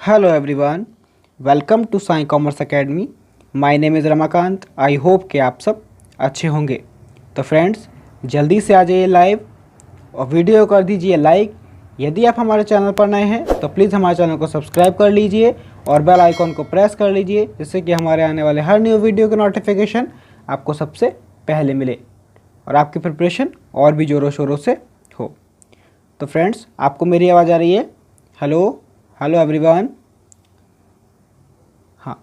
Hello everyone, welcome to Sai commerce academy. My name is Ramakant. I hope कि आप सब अच्छे होंगे। तो फ्रेंड्स, जल्दी से आ जाइए लाइव और वीडियो कर दीजिए लाइक। यदि आप हमारे चैनल पर नए हैं तो प्लीज़ हमारे चैनल को सब्सक्राइब कर लीजिए और बेल आइकॉन को प्रेस कर लीजिए, जिससे कि हमारे आने वाले हर न्यू वीडियो की नोटिफिकेशन आपको सबसे पहले मिले और आपकी प्रिपरेशन और भी ज़ोरों शोरों से हो। तो फ्रेंड्स, आपको मेरी आवाज़ आ रही है? Hello hello everyone. हाँ,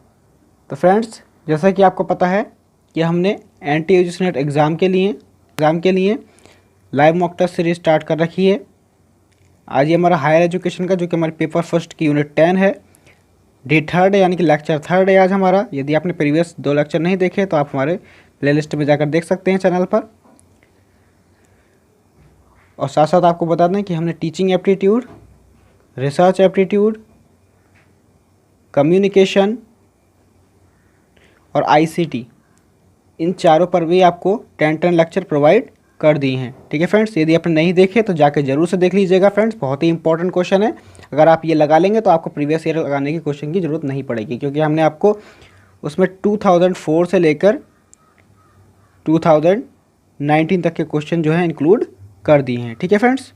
तो फ्रेंड्स, जैसा कि आपको पता है कि हमने NT नेट एग्ज़ाम के लिए live mock test series start कर रखी है। आज ये हमारा हायर एजुकेशन का, जो कि हमारे पेपर फर्स्ट की यूनिट 10 है, डे थर्ड है, यानी कि लेक्चर थर्ड है आज हमारा। यदि आपने प्रीवियस 2 लेक्चर नहीं देखे तो आप हमारे प्लेलिस्ट में जाकर देख सकते हैं चैनल पर। और साथ साथ आपको बता दें कि हमने teaching aptitude, research aptitude, communication और ICT, इन चारों पर भी आपको 10 लेक्चर प्रोवाइड कर दिए हैं। ठीक है फ्रेंड्स, यदि आपने नहीं देखे तो जाके जरूर से देख लीजिएगा फ्रेंड्स। बहुत ही इंपॉर्टेंट क्वेश्चन है। अगर आप ये लगा लेंगे तो आपको प्रीवियस ईयर लगाने की क्वेश्चन की ज़रूरत नहीं पड़ेगी, क्योंकि हमने आपको उसमें 2004 से लेकर 2019 तक के क्वेश्चन जो है इंक्लूड कर दिए हैं। ठीक है फ्रेंड्स,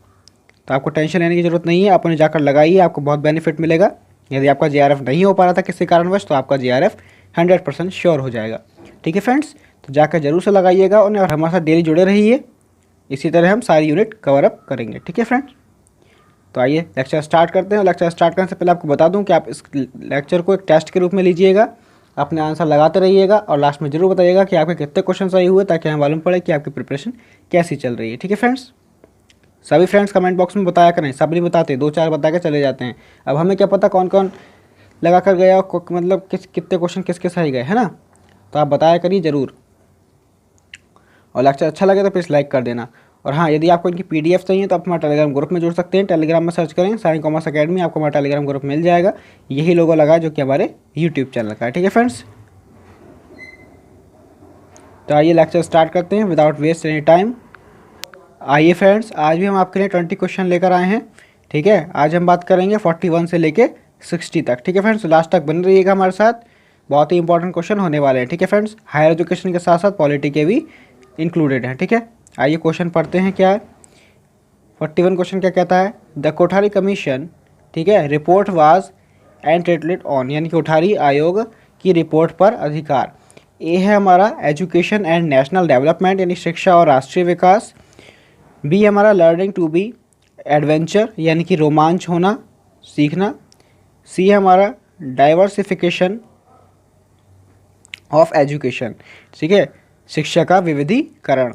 तो आपको टेंशन लेने की ज़रूरत नहीं है। आप उन्हें जाकर लगाइए, आपको बहुत बेनिफिट मिलेगा। यदि आपका JRF नहीं हो पा रहा था किसी कारणवश, तो आपका JRF 100% श्योर हो जाएगा। ठीक है फ्रेंड्स, तो जाकर जरूर से लगाइएगा उन्हें और हमारे साथ डेली जुड़े रहिए। इसी तरह हम सारी यूनिट कवर अप करेंगे। ठीक है फ्रेंड्स, तो आइए लेक्चर स्टार्ट करते हैं। लेक्चर स्टार्ट करने से पहले आपको बता दूं कि आप इस लेक्चर को एक टेस्ट के रूप में लीजिएगा। अपने आंसर लगाते रहिएगा और लास्ट में जरूर बताइएगा कि आपके कितने क्वेश्चन सही हुए, ताकि हमें मालूम पड़े कि आपकी प्रिपरेशन कैसी चल रही है। ठीक है फ्रेंड्स, सभी फ्रेंड्स कमेंट बॉक्स में बताया करें। सब नहीं बताते, 2-4 बता के चले जाते हैं। अब हमें क्या पता कौन कौन लगा कर गया, मतलब कितने क्वेश्चन किसके सही गए, है ना। तो आप बताया करिए ज़रूर। और लेक्चर अच्छा लगे तो प्लीज़ लाइक कर देना। और हाँ, यदि आपको इनकी PDF चाहिए तो आप हमारे टेलीग्राम ग्रुप में जुड़ सकते हैं। टेलीग्राम में सर्च करें साई कॉमर्स अकेडमी, आपको हमारा टेलीग्राम ग्रुप मिल जाएगा। यही लोगो लगा है जो कि हमारे YouTube चैनल का है। ठीक है फ्रेंड्स, तो आइए लेक्चर स्टार्ट करते हैं विदाउट वेस्ट एनी टाइम। आइए फ्रेंड्स, आज भी हम आपके लिए 20 क्वेश्चन लेकर आए हैं। ठीक है, आज हम बात करेंगे 41 से लेके 60 तक। ठीक है फ्रेंड्स, लास्ट तक बने रहिएगा हमारे साथ। बहुत ही इंपॉर्टेंट क्वेश्चन होने वाले हैं। ठीक है फ्रेंड्स, हायर एजुकेशन के साथ साथ पॉलिटी के भी इंक्लूडेड हैं। ठीक है, आइए क्वेश्चन पढ़ते हैं। क्या है 41 क्वेश्चन, क्या कहता है? द कोठारी कमीशन, ठीक है, रिपोर्ट वाज एंटिटल्ड ऑन, यानी कोठारी आयोग की रिपोर्ट पर अधिकार। ए है हमारा एजुकेशन एंड नेशनल डेवलपमेंट, यानी शिक्षा और राष्ट्रीय विकास। बी हमारा लर्निंग टू बी एडवेंचर, यानी कि रोमांच होना, सीखना। सी है हमारा डाइवर्सिफिकेशन ऑफ एजुकेशन, ठीक है, शिक्षा का विविधीकरण।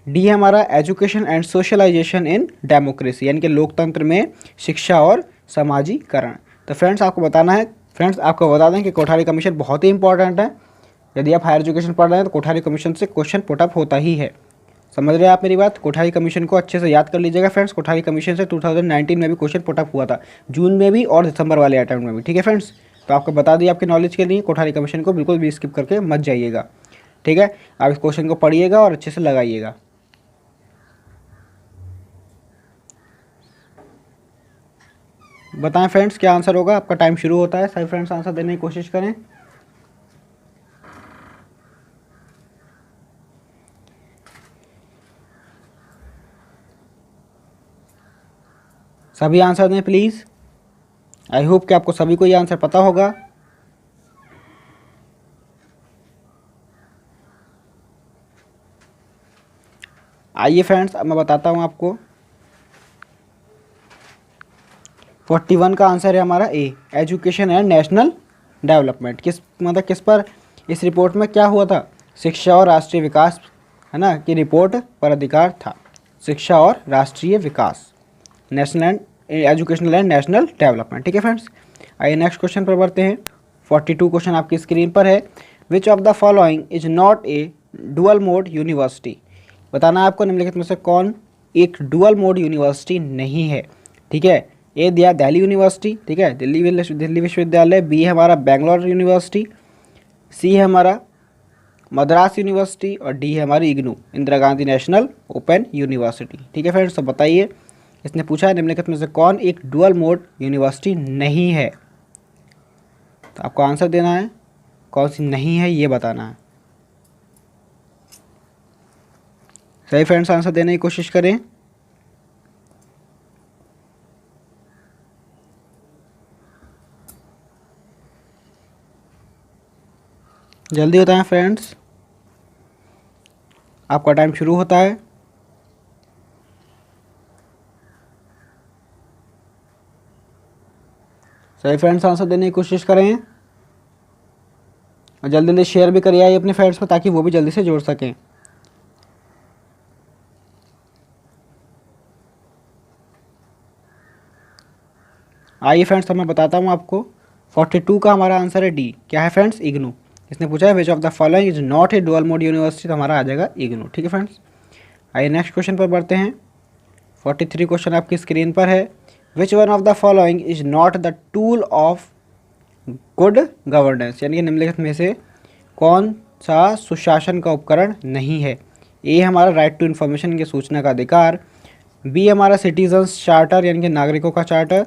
डी है हमारा education and socialisation in democracy, यानी कि लोकतंत्र में शिक्षा और समाजीकरण। तो फ्रेंड्स, आपको बताना है, फ्रेंड्स आपको बता दें कि कोठारी कमीशन बहुत ही इंपॉर्टेंट है। यदि आप हायर एजुकेशन पढ़ रहे हैं तो कोठारी कमीशन से क्वेश्चन पुटअप होता ही है। समझ रहे हैं आप मेरी बात? कोठारी कमीशन को अच्छे से याद कर लीजिएगा फ्रेंड्स। कोठारी कमीशन से 2019 में भी क्वेश्चन पुटअप हुआ था, जून में भी और दिसंबर वाले अटेम्प्ट में भी। ठीक है फ्रेंड्स, तो आपको बता दिया आपके नॉलेज के लिए। कोठारी कमीशन को बिल्कुल भी स्किप करके मत जाइएगा। ठीक है, आप इस क्वेश्चन को पढ़िएगा और अच्छे से लगाइएगा। बताएं फ्रेंड्स क्या आंसर होगा। आपका टाइम शुरू होता है। सभी फ्रेंड्स आंसर देने की कोशिश करें। सभी आंसर दें प्लीज़। आई होप कि आपको सभी को ये आंसर पता होगा। आइए फ्रेंड्स, अब मैं बताता हूँ आपको। 41 का आंसर है हमारा ए, एजुकेशन एंड नेशनल डेवलपमेंट। किस पर इस रिपोर्ट में क्या हुआ था? शिक्षा और राष्ट्रीय विकास, है ना, की रिपोर्ट पर अधिकार था। शिक्षा और राष्ट्रीय विकास, national and educational and national development. ठीक है फ्रेंड्स, आइए नेक्स्ट क्वेश्चन पर बढ़ते हैं। 42 क्वेश्चन आपकी स्क्रीन पर है। Which of the following is not A dual mode university? बताना है आपको निम्नलिखित में से कौन एक डुअल मोड यूनिवर्सिटी नहीं है। ठीक है, ए दिया दिल्ली यूनिवर्सिटी, ठीक है, दिल्ली विश्वविद्यालय। बी है हमारा बेंगलोर यूनिवर्सिटी। सी है हमारा मद्रास यूनिवर्सिटी। और डी है हमारी IGNOU, Indira Gandhi national open university. ठीक है फ्रेंड्स, तो बताइए, इसने पूछा है निम्नलिखित में से कौन एक डुअल मोड यूनिवर्सिटी नहीं है। तो आपको आंसर देना है, कौन सी नहीं है ये बताना है। सही फ्रेंड्स, आंसर देने की कोशिश करें। जल्दी बताएं फ्रेंड्स, आपका टाइम शुरू होता है। सही फ्रेंड्स, आंसर देने की कोशिश करें और जल्दी जल्दी शेयर भी करिए अपने फ्रेंड्स में, ताकि वो भी जल्दी से जुड़ सकें। आइए फ्रेंड्स, तो मैं बताता हूँ आपको। 42 का हमारा आंसर है डी। क्या है फ्रेंड्स? इग्नू। इसने पूछा है which of the following is not A dual mode university, तो हमारा आ जाएगा इग्नू। ठीक है फ्रेंड्स, आइए नेक्स्ट क्वेश्चन पर बढ़ते हैं। 43 क्वेश्चन आपकी स्क्रीन पर है। Which one of the following is not the tool of good governance, यानी कि निम्नलिखित में से कौन सा सुशासन का उपकरण नहीं है? ए हमारा राइट टू इन्फॉर्मेशन की सूचना का अधिकार, बी हमारा सिटीजन्स चार्टर यानी कि नागरिकों का चार्टर,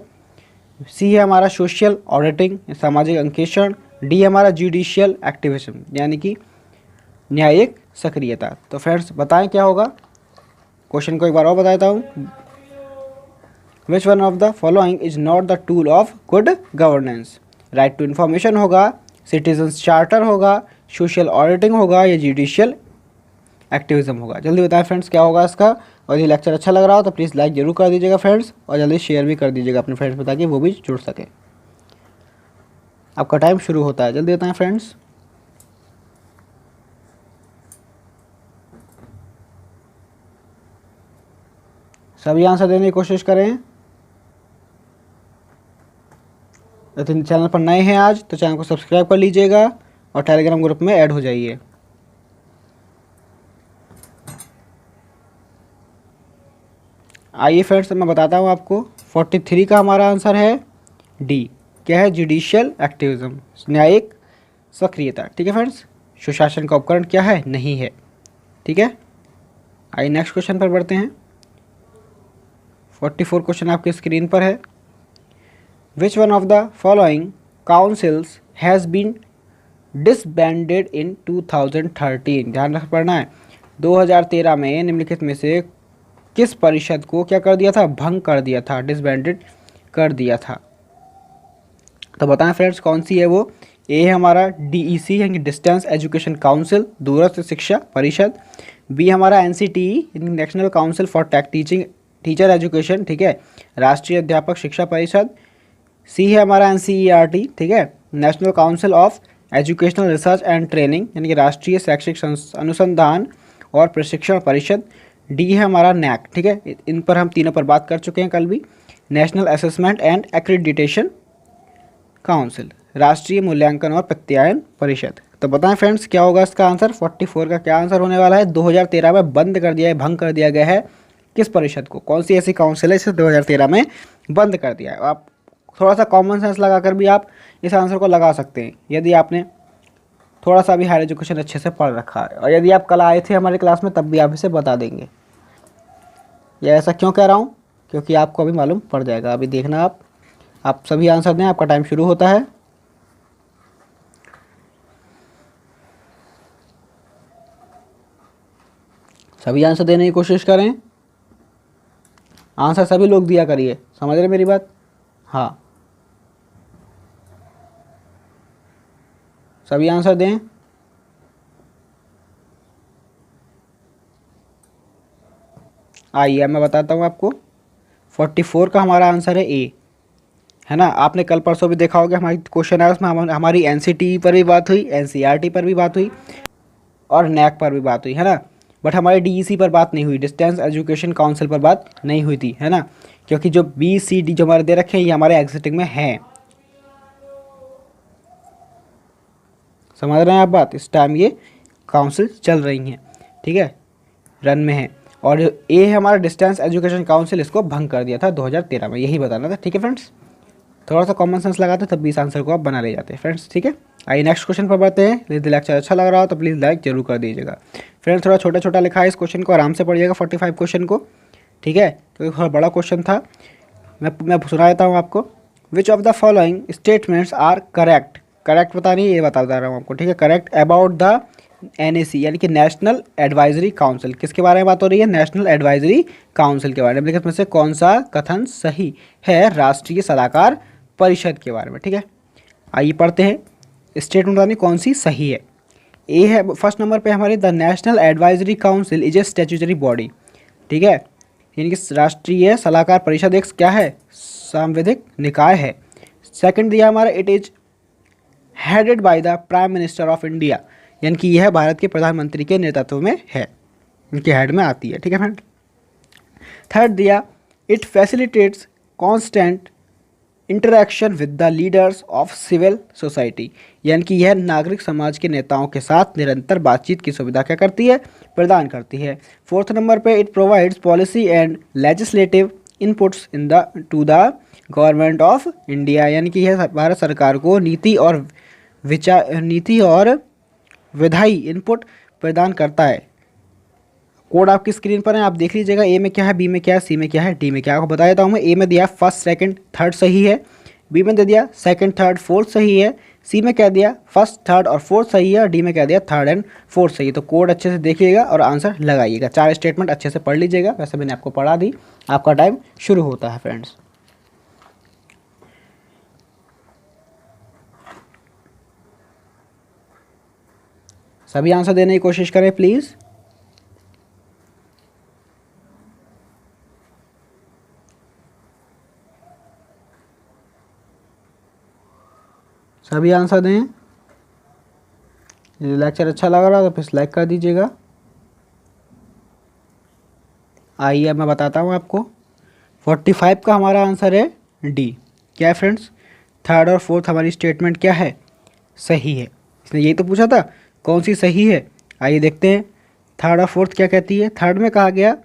सी है हमारा सोशल ऑडिटिंग सामाजिक अंकेक्षण, डी हमारा जुडिशियल एक्टिविज्म यानी कि न्यायिक सक्रियता। तो फ्रेंड्स बताएं क्या होगा? क्वेश्चन को एक बार और बताता हूँ। Which one of the following is not the tool of good governance? Right to information होगा, सिटीजन्स चार्टर होगा, सोशल ऑडिटिंग होगा या जुडिशियल एक्टिविज्म होगा। जल्दी बताएं फ्रेंड्स क्या होगा इसका। और ये लेक्चर अच्छा लग रहा हो तो प्लीज़ लाइक जरूर कर दीजिएगा फ्रेंड्स, और जल्दी शेयर भी कर दीजिएगा अपने फ्रेंड्स में, ताकि वो भी जुड़ सके। आपका टाइम शुरू होता है, जल्दी बताएं फ्रेंड्स। सभी आंसर देने की कोशिश करें। यदि चैनल पर नए हैं आज तो चैनल को सब्सक्राइब कर लीजिएगा और टेलीग्राम ग्रुप में ऐड हो जाइए। आइए फ्रेंड्स, मैं बताता हूँ आपको। 43 का हमारा आंसर है डी। क्या है? जुडिशियल एक्टिविज्म, न्यायिक सक्रियता। ठीक है फ्रेंड्स, सुशासन का उपकरण क्या है? नहीं है। ठीक है, आइए नेक्स्ट क्वेश्चन पर बढ़ते हैं। 44 क्वेश्चन आपकी स्क्रीन पर है। Which one of the following councils has been disbanded in 2013? ध्यान रख पड़ना है। 2013 में निम्नलिखित में से किस परिषद को क्या कर दिया था? भंग कर दिया था, डिसबैंडेड कर दिया था। तो बताएं फ्रेंड्स कौन सी है वो। ए हमारा डीईसी यानी डिस्टेंस एजुकेशन काउंसिल, दूरस्थ शिक्षा परिषद। बी हमारा NCTE national council for teacher education, ठीक है, राष्ट्रीय अध्यापक शिक्षा परिषद। सी है हमारा एनसीईआरटी, ठीक है, national council of educational research and training यानी कि राष्ट्रीय शैक्षिक अनुसंधान और प्रशिक्षण परिषद। डी है हमारा नैक, ठीक है, इन पर हम तीनों पर बात कर चुके हैं कल भी। National assessment and accreditation council, राष्ट्रीय मूल्यांकन और प्रत्यायन परिषद। तो बताएं फ्रेंड्स क्या होगा इसका आंसर। 44 का क्या आंसर होने वाला है? 2013 में बंद कर दिया है, भंग कर दिया गया है किस परिषद को? कौन सी ऐसी काउंसिल है इसे 2013 में बंद कर दिया है? आप थोड़ा सा कॉमन सेंस लगाकर भी आप इस आंसर को लगा सकते हैं, यदि आपने थोड़ा सा भी हायर एजुकेशन अच्छे से पढ़ रखा है, और यदि आप कल आए थे हमारी क्लास में तब भी आप इसे बता देंगे। यह ऐसा क्यों कह रहा हूँ? क्योंकि आपको अभी मालूम पड़ जाएगा। अभी देखना आप सभी आंसर दें, आपका टाइम शुरू होता है। सभी आंसर देने की कोशिश करें। आंसर सभी लोग दिया करिए, समझ रहे मेरी बात? हाँ, सभी आंसर दें। आइए मैं बताता हूँ आपको। 44 का हमारा आंसर है ए, है ना। आपने कल परसों भी देखा होगा हमारी क्वेश्चन है उसमें हमारी एनसीटीई पर भी बात हुई, एनसीईआरटी पर भी बात हुई और नैक पर भी बात हुई, है ना। बट हमारी डीईसी पर बात नहीं हुई, डिस्टेंस एजुकेशन काउंसिल पर बात नहीं हुई थी, है ना, क्योंकि जो बी सी डी जो हमारे दे रखे हैं ये हमारे एग्जिटिंग में हैं। समझ रहे हैं आप बात? इस टाइम ये काउंसिल चल रही हैं, ठीक है, रन में है। और ए है हमारा डिस्टेंस एजुकेशन काउंसिल, इसको भंग कर दिया था 2013 में, यही बताना था। ठीक है फ्रेंड्स, थोड़ा सा कॉमन सेंस लगाते तब भी इस आंसर को आप बना ले जाते हैं फ्रेंड्स। ठीक है, आइए नेक्स्ट क्वेश्चन पर बढ़ते हैं। यदि लेक्चर अच्छा लग रहा हो तो प्लीज़ लाइक जरूर कर दीजिएगा फ्रेंड्स। थोड़ा छोटा छोटा लिखा है, इस क्वेश्चन को आराम से पढ़िएगा 45 क्वेश्चन को, ठीक है, क्योंकि थोड़ा बड़ा क्वेश्चन था। मैं सुना देता हूँ आपको। Which of the following statements are correct correct बतानी है ये बता रहा हूँ आपको, ठीक है। करेक्ट अबाउट द एनएसी यानी कि नेशनल एडवाइजरी काउंसिल, किसके बारे में बात हो रही है? नेशनल एडवाइजरी काउंसिल के बारे में। निम्नलिखित में से कौन सा कथन सही है? राष्ट्रीय सलाहकार परिषद के बारे में, ठीक है। आइए पढ़ते हैं, स्टेटमेंट बतानी कौन सी सही है। ए है फर्स्ट नंबर पे हमारे, the national advisory council is a statutory body, ठीक है। यानी कि राष्ट्रीय सलाहकार परिषद एक क्या है? सांविधिक निकाय है। सेकंड दिया हमारा, it is headed by the prime minister of India, यानी कि यह भारत के प्रधानमंत्री के नेतृत्व में है, इनके हेड में आती है, ठीक है फ्रेंड। थर्ड दिया, it facilitates constant interaction with the leaders of civil society, यानी कि यह नागरिक समाज के नेताओं के साथ निरंतर बातचीत की सुविधा क्या करती है? प्रदान करती है। फोर्थ नंबर पे, it provides policy and legislative inputs in the two the government of India, यानी कि यह भारत सरकार को नीति और विधायी इनपुट प्रदान करता है। कोड आपकी स्क्रीन पर है, आप देख लीजिएगा। ए में क्या है, बी में क्या है, सी में क्या है, डी में क्या है, आपको बता देता हूँ मैं। ए में दिया फर्स्ट सेकंड थर्ड सही है, बी में दे दिया सेकंड थर्ड फोर्थ सही है, सी में कह दिया फर्स्ट थर्ड और फोर्थ सही है, और डी में कह दिया थर्ड एंड फोर्थ सही है। तो कोड अच्छे से देखिएगा और आंसर लगाइएगा। 4 स्टेटमेंट अच्छे से पढ़ लीजिएगा, वैसे मैंने आपको पढ़ा दी। आपका टाइम शुरू होता है फ्रेंड्स। सभी आंसर देने की कोशिश करें प्लीज़। सभी आंसर दें। यदि लेक्चर अच्छा लग रहा है तो फिर लाइक कर दीजिएगा। आइए मैं बताता हूँ आपको। 45 का हमारा आंसर है डी। क्या है फ्रेंड्स? थर्ड और फोर्थ हमारी स्टेटमेंट क्या है? सही है। इसने यही तो पूछा था कौन सी सही है। आइए देखते हैं थर्ड और फोर्थ क्या कहती है। थर्ड में कहा गया,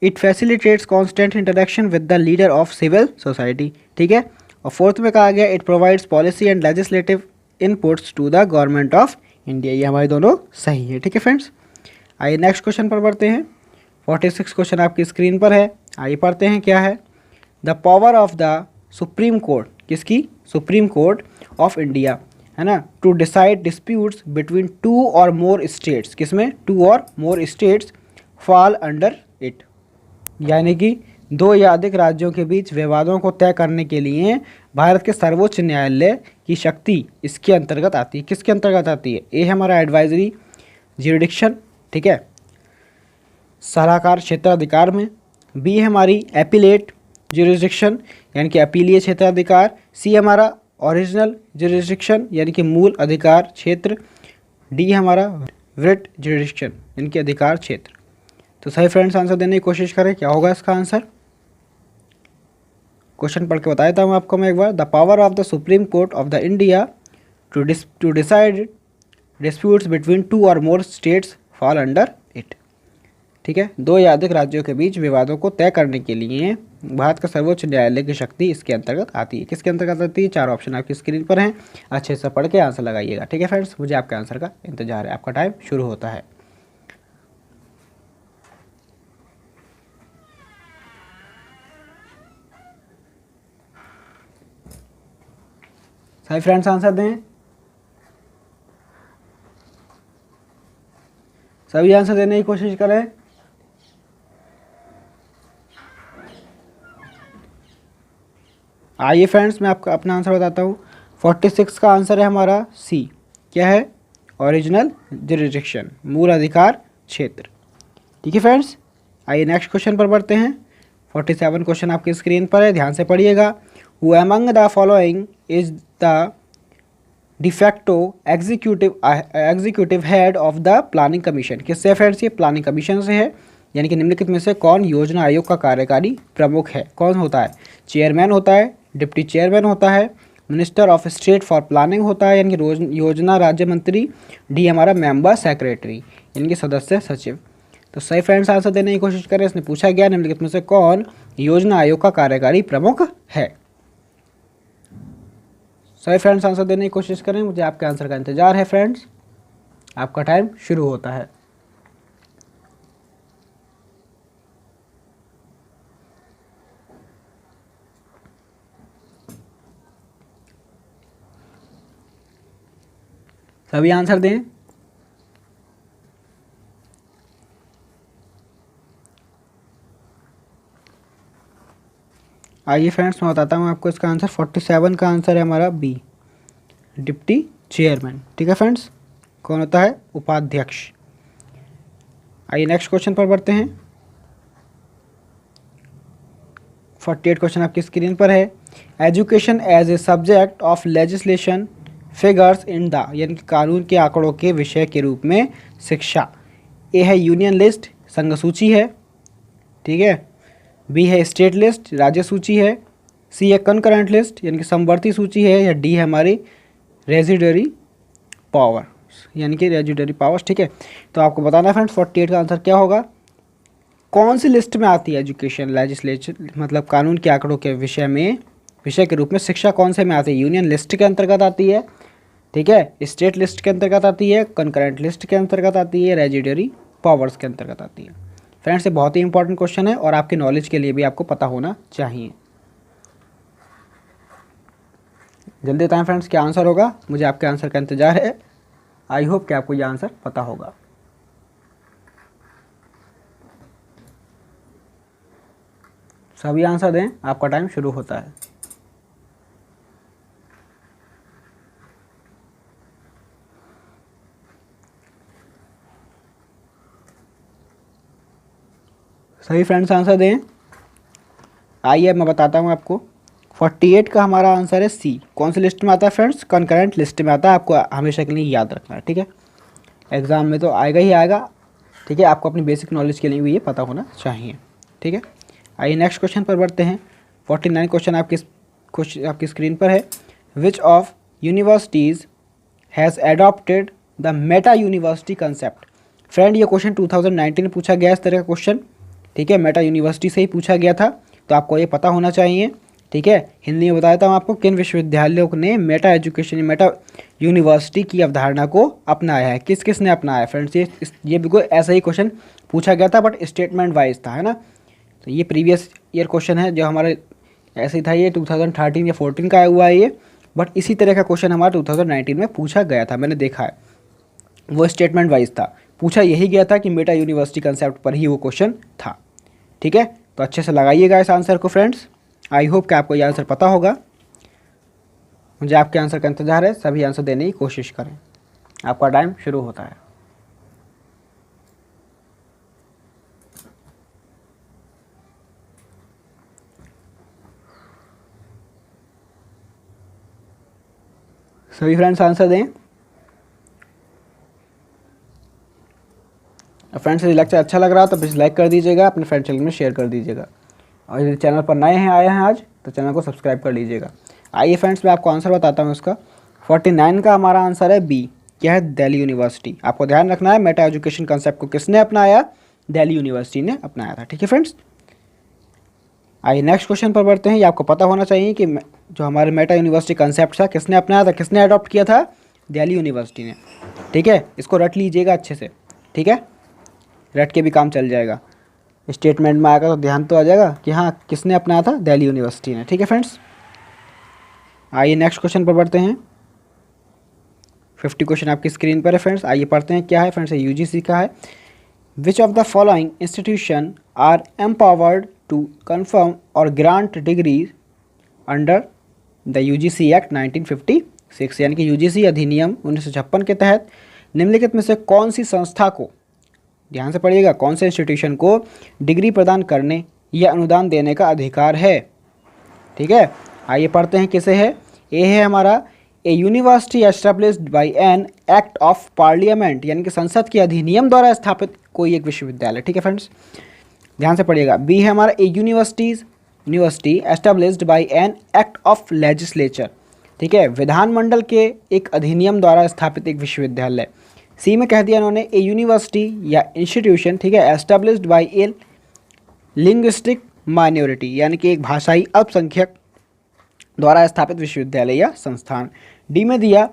it facilitates constant interaction with the leader of civil society, ठीक है। और फोर्थ में कहा गया, it provides policy and legislative inputs to the government of India. ये हमारे दोनों सही है, ठीक है फ्रेंड्स। आइए नेक्स्ट क्वेश्चन पर बढ़ते हैं। 46 क्वेश्चन आपकी स्क्रीन पर है। आइए पढ़ते हैं क्या है। The power of the supreme court, किसकी? सुप्रीम कोर्ट ऑफ इंडिया, है ना, टू डिसाइड डिस्प्यूट्स बिटवीन 2 और मोर स्टेट्स, किसमें? 2 और more states fall under it, यानी कि 2 या अधिक राज्यों के बीच विवादों को तय करने के लिए भारत के सर्वोच्च न्यायालय की शक्ति इसके अंतर्गत आती है। किसके अंतर्गत आती है? ए हमारा एडवाइजरी ज्यूरिडिक्शन, ठीक है, सलाहकार क्षेत्राधिकार में। बी हमारी एपिलेट ज्यूरिडिक्शन, यानी कि अपीलीय क्षेत्राधिकार। सी हमारा ओरिजिनल ज्यूरिडिक्शन, यानी कि मूल अधिकार क्षेत्र। डी हमारा रिट ज्यूरिडिक्शन, यानी कि अधिकार क्षेत्र। तो सही फ्रेंड्स आंसर देने की कोशिश करें, क्या होगा इसका आंसर? क्वेश्चन पढ़ के बता देता हूँ आपको मैं एक बार। The power of the supreme court of the India to decide disputes between 2 और more states fall under it, ठीक है। 2 या अधिक राज्यों के बीच विवादों को तय करने के लिए भारत का सर्वोच्च न्यायालय की शक्ति इसके अंतर्गत आती है। किसके अंतर्गत आती है? 4 ऑप्शन आपकी स्क्रीन पर हैं, अच्छे से पढ़ के आंसर लगाइएगा, ठीक है फ्रेंड्स। मुझे आपके आंसर का इंतजार है। आपका टाइम शुरू होता है। सही फ्रेंड्स आंसर दें। सभी आंसर देने की कोशिश करें। आइए फ्रेंड्स मैं आपका अपना आंसर बताता हूँ। 46 का आंसर है हमारा सी। क्या है? ओरिजिनल ज्यूरिडिक्शन, मूल अधिकार क्षेत्र, ठीक है फ्रेंड्स। आइए नेक्स्ट क्वेश्चन पर बढ़ते हैं। 47 क्वेश्चन आपकी स्क्रीन पर है, ध्यान से पढ़िएगा। Who among the following is the de facto executive head of the planning commission? किससे फ्रेंड्स? ये प्लानिंग कमीशन से है। यानी कि निम्नलिखित में से कौन योजना आयोग का कार्यकारी प्रमुख है? कौन होता है? चेयरमैन होता है, डिप्टी चेयरमैन होता है, minister of state for planning होता है, यानी कि योजना राज्य मंत्री। डी हमारा मेंबर सेक्रेटरी, यानी कि सदस्य सचिव। तो सही फ्रेंड्स आंसर देने की कोशिश करें। इसने पूछा गया निम्नलिखित में से कौन योजना आयोग का कार्यकारी प्रमुख है? सही फ्रेंड्स आंसर देने की कोशिश करें। मुझे आपके आंसर का इंतजार है फ्रेंड्स। आपका टाइम शुरू होता है। सभी आंसर दें। आइए फ्रेंड्स, मैं बताता हूँ आपको इसका आंसर। 47 का आंसर है हमारा बी, डिप्टी चेयरमैन। ठीक है फ्रेंड्स, कौन होता है? उपाध्यक्ष। आइए नेक्स्ट क्वेश्चन पर बढ़ते हैं। 48 क्वेश्चन आपकी स्क्रीन पर है। Education as a subject of legislation figures in the, यानी कि कानून के आंकड़ों के विषय के रूप में शिक्षा। ए है यूनियन लिस्ट, संघ सूची है, ठीक है। बी है स्टेट लिस्ट, राज्य सूची है। सी है कंकरेंट लिस्ट, यानी कि समवर्ती सूची है। या डी है हमारी रेजिडरी पावर, यानी कि रेजिडरी पावर्स। ठीक है, तो आपको बताना है फ्रेंड्स 48 का आंसर क्या होगा। कौन सी लिस्ट में आती है एजुकेशन लेजिस्लेचर, मतलब कानून के आंकड़ों के विषय के रूप में शिक्षा कौन से में आती है? यूनियन लिस्ट के अंतर्गत आती है, ठीक है, स्टेट लिस्ट के अंतर्गत आती है, कंकरेंट लिस्ट के अंतर्गत आती है, रेजिडरी पावर्स के अंतर्गत आती है। फ्रेंड्स, ये बहुत ही इंपॉर्टेंट क्वेश्चन है और आपकी नॉलेज के लिए भी आपको पता होना चाहिए। जल्दी बताएं फ्रेंड्स क्या आंसर होगा, मुझे आपके आंसर का इंतजार है। आई होप कि आपको यह आंसर पता होगा। सभी आंसर दें, आपका टाइम शुरू होता है। सभी फ्रेंड्स आंसर दें। आइए मैं बताता हूँ आपको। 48 का हमारा आंसर है सी। कौन सी लिस्ट में आता है फ्रेंड्स? कंकरेंट लिस्ट में आता है। आपको हमेशा के लिए याद रखना है, ठीक है। एग्जाम में तो आएगा ही आएगा, ठीक है। आपको अपनी बेसिक नॉलेज के लिए भी ये पता होना चाहिए, ठीक है। आइए नेक्स्ट क्वेश्चन पर बढ़ते हैं। 49 क्वेश्चन आपकी स्क्रीन पर है। Which of universities has adopted the Meta university concept? Friend, ये क्वेश्चन 2019 में पूछा गया इस तरह का क्वेश्चन, ठीक है। मेटा यूनिवर्सिटी से ही पूछा गया था, तो आपको ये पता होना चाहिए, ठीक है। हिंदी में बताता हूँ आपको। किन विश्वविद्यालयों ने मेटा एजुकेशन, मेटा यूनिवर्सिटी की अवधारणा को अपनाया है? किस किस ने अपनाया? फ्रेंड्स, ये बिल्कुल ऐसा ही क्वेश्चन पूछा गया था, बट स्टेटमेंट वाइज था, है ना। तो ये प्रीवियस ईयर क्वेश्चन है जो हमारे ऐसे ही था। ये 2013 या 14 का आया हुआ है ये, बट इसी तरह का क्वेश्चन हमारा 2019 में पूछा गया था, मैंने देखा है। वो स्टेटमेंट वाइज था, पूछा यही गया था कि मेटा यूनिवर्सिटी कंसेप्ट पर ही वो क्वेश्चन था, ठीक है। तो अच्छे से लगाइएगा इस आंसर को फ्रेंड्स। आई होप कि आपको ये आंसर पता होगा। मुझे आपके आंसर का इंतजार है। सभी आंसर देने की कोशिश करें। आपका टाइम शुरू होता है। सभी फ्रेंड्स आंसर दें। फ्रेंड्स, यदि लेक्चर अच्छा लग रहा है तो प्लीज़ लाइक कर दीजिएगा, अपने फ्रेंड सर्कल में शेयर कर दीजिएगा। और यदि चैनल पर नए हैं, आए हैं आज, तो चैनल को सब्सक्राइब कर लीजिएगा। आइए फ्रेंड्स, मैं आपको आंसर बताता हूँ इसका। 49 का हमारा आंसर है बी, क्या है? दिल्ली यूनिवर्सिटी। आपको ध्यान रखना है, मेटा एजुकेशन कंसेप्ट को किसने अपनाया? दिल्ली यूनिवर्सिटी ने अपनाया था, ठीक है फ्रेंड्स। आइए नेक्स्ट क्वेश्चन पर बढ़ते हैं। ये आपको पता होना चाहिए कि जो हमारे मेटा यूनिवर्सिटी कंसेप्ट था, किसने अपनाया था, किसने अडॉप्ट किया था? दिल्ली यूनिवर्सिटी ने, ठीक है। इसको रट लीजिएगा अच्छे से, ठीक है। रट के भी काम चल जाएगा। स्टेटमेंट में आएगा तो ध्यान तो आ जाएगा कि हाँ किसने अपनाया था? दिल्ली यूनिवर्सिटी ने, ठीक है फ्रेंड्स। आइए नेक्स्ट क्वेश्चन पर बढ़ते हैं। 50 क्वेश्चन आपकी स्क्रीन पर है फ्रेंड्स। आइए पढ़ते हैं क्या है फ्रेंड्स। यूजीसी का है। Which of the following institution are empowered to confirm और grant degree under the UGC act 1956, यानी कि यूजीसी अधिनियम 1956 के तहत निम्नलिखित में से कौन सी संस्था को, ध्यान से पढ़िएगा, कौन से इंस्टीट्यूशन को डिग्री प्रदान करने या अनुदान देने का अधिकार है, ठीक है। आइए पढ़ते हैं किसे है। ए है हमारा a university established by an act of parliament, यानी कि संसद के अधिनियम द्वारा स्थापित कोई एक विश्वविद्यालय, ठीक है फ्रेंड्स, ध्यान से पढ़िएगा। बी है हमारा a university established by an act of legislature, ठीक है, विधानमंडल के एक अधिनियम द्वारा स्थापित एक विश्वविद्यालय। सी में कह दिया उन्होंने ए यूनिवर्सिटी या इंस्टीट्यूशन, ठीक है, established by A linguistic minority, यानी कि एक भाषाई अल्पसंख्यक द्वारा स्थापित विश्वविद्यालय या संस्थान। डी में दिया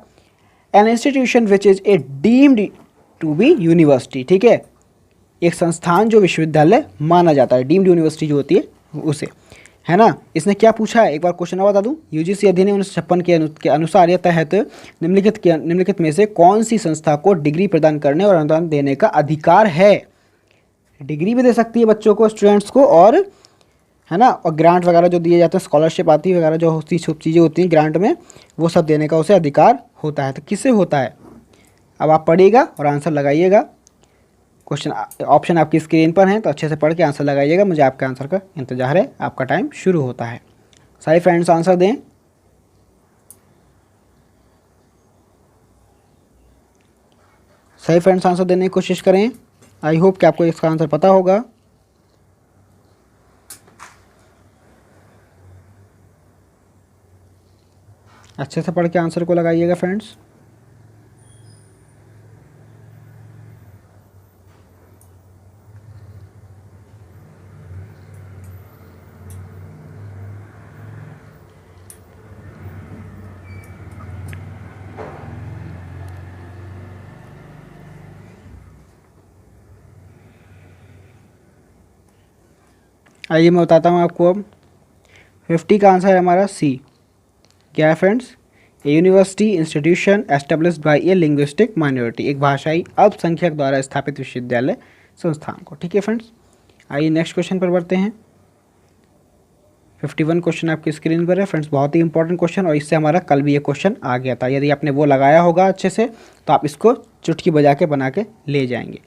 an institution which is a deemed to be university, ठीक है, एक संस्थान जो विश्वविद्यालय माना जाता है, डीम्ड यूनिवर्सिटी जो होती है उसे, है ना। इसने क्या पूछा है, एक बार क्वेश्चन और बता दूं। यूजीसी अधिनियम 1956 के अनुसार यह तहत निम्नलिखित में से कौन सी संस्था को डिग्री प्रदान करने और अनुदान देने का अधिकार है। डिग्री भी दे सकती है बच्चों को, स्टूडेंट्स को, और है ना, और ग्रांट वगैरह जो दिए जाते हैं, स्कॉलरशिप आती है वगैरह जो होती चीज़ें होती हैं ग्रांट में, वो सब देने का उसे अधिकार होता है। तो किससे होता है, अब आप पढ़िएगा और आंसर लगाइएगा। क्वेश्चन ऑप्शन आपकी स्क्रीन पर हैं, तो अच्छे से पढ़ के आंसर लगाइएगा। मुझे आपके आंसर का इंतजार है। आपका टाइम शुरू होता है। सारे फ्रेंड्स आंसर दें। सही फ्रेंड्स आंसर देने की कोशिश करें। आई होप कि आपको इसका आंसर पता होगा। अच्छे से पढ़ के आंसर को लगाइएगा फ्रेंड्स। आइए मैं बताता हूँ आपको। अब 50 का आंसर है हमारा सी। क्या है friends, A university institution established by A linguistic minority, एक भाषाई अल्पसंख्यक द्वारा स्थापित विश्वविद्यालय संस्थान को। ठीक है फ्रेंड्स, आइए नेक्स्ट क्वेश्चन पर बढ़ते हैं। 51 क्वेश्चन आपकी स्क्रीन पर है फ्रेंड्स, बहुत ही इंपॉर्टेंट क्वेश्चन, और इससे हमारा कल भी ये क्वेश्चन आ गया था। यदि आपने वो लगाया होगा अच्छे से तो आप इसको चुटकी बजा के बना के ले जाएंगे।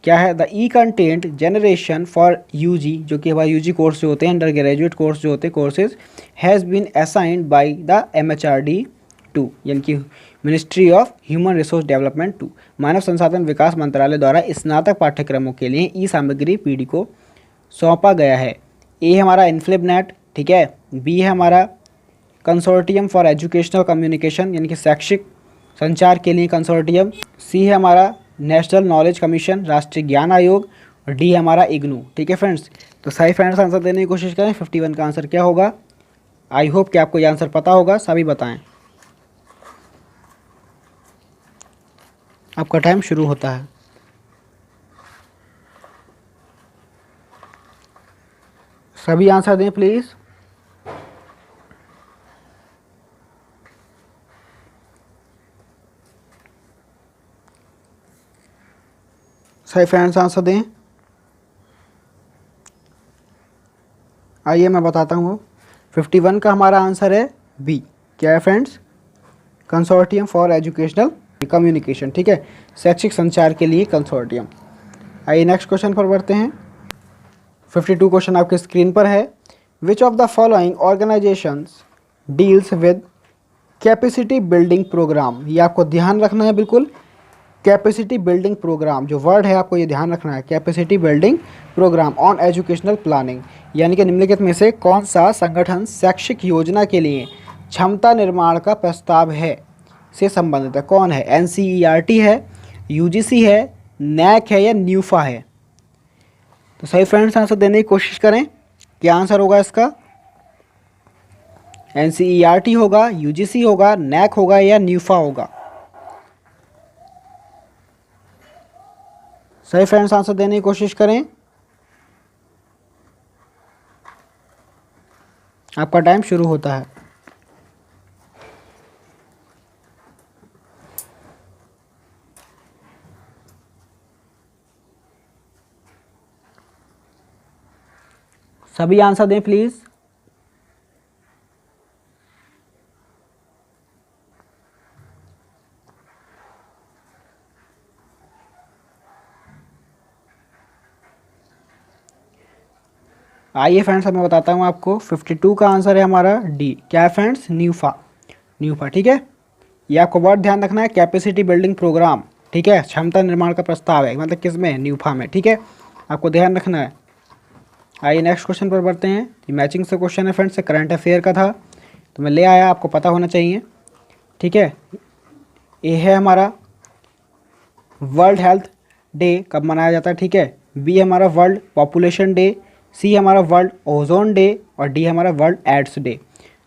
क्या है, the e content generation for UG, जो कि हमारे यूजी कोर्स जो होते हैं, अंडर ग्रेजुएट कोर्स जो होते हैं, courses has been assigned by the MHRD 2, यानी कि ministry of human resource development 2, मानव संसाधन विकास मंत्रालय द्वारा स्नातक पाठ्यक्रमों के लिए ई सामग्री पीडी को सौंपा गया है। ए हमारा इन्फ्लिबनेट, ठीक है। बी है हमारा कंसोर्टियम फॉर एजुकेशनल कम्युनिकेशन, यानी कि शैक्षिक संचार के लिए कंसोर्टियम। सी है हमारा नेशनल नॉलेज कमीशन, राष्ट्रीय ज्ञान आयोग। और डी है हमारा इग्नू। ठीक है फ्रेंड्स, तो सही फ्रेंड्स आंसर देने की कोशिश करें। 51 का आंसर क्या होगा। आई होप कि आपको ये आंसर पता होगा। सभी बताएं। आपका टाइम शुरू होता है। सभी आंसर दें प्लीज़। सही फ्रेंड्स आंसर दें। आइए मैं बताता हूँ। 51 का हमारा आंसर है बी। क्या है friends, consortium for educational communication. ठीक है, शैक्षिक संचार के लिए कंसोर्टियम। आइए नेक्स्ट क्वेश्चन पर बढ़ते हैं। 52 क्वेश्चन आपके स्क्रीन पर है। Which of the following organisations deals with capacity building programme, ये आपको ध्यान रखना है बिल्कुल। कैपेसिटी बिल्डिंग प्रोग्राम जो वर्ड है आपको ये ध्यान रखना है। Capacity building programme on educational planning, यानी कि निम्नलिखित में से कौन सा संगठन शैक्षिक योजना के लिए क्षमता निर्माण का प्रस्ताव है से संबंधित है। कौन है, NCERT है, UGC है, NAC है या न्यूफा है। तो सही फ्रेंड्स आंसर देने की कोशिश करें। क्या आंसर होगा इसका, NCERT होगा, UGC होगा, NAC होगा या न्यूफा होगा। सही फ्रेंड्स आंसर देने की कोशिश करें। आपका टाइम शुरू होता है। सभी आंसर दें प्लीज। आइए फ्रेंड्स, अब मैं बताता हूँ आपको। 52 का आंसर है हमारा डी। क्या है फ्रेंड्स, न्यूफा। न्यूफा, ठीक है। ये आपको वर्ड ध्यान रखना है, कैपेसिटी बिल्डिंग प्रोग्राम, ठीक है। क्षमता निर्माण का प्रस्ताव है, मतलब किस में, न्यूफा में, ठीक है। आपको ध्यान रखना है। आइए नेक्स्ट क्वेश्चन पर बढ़ते हैं। ये मैचिंग से क्वेश्चन है फ्रेंड्स, करंट अफेयर का था तो मैं ले आया, आपको पता होना चाहिए, ठीक है। ए है हमारा वर्ल्ड हेल्थ डे कब मनाया जाता है, ठीक है। बी है हमारा वर्ल्ड पॉपुलेशन डे, सी हमारा वर्ल्ड ओजोन डे और डी हमारा वर्ल्ड एड्स डे।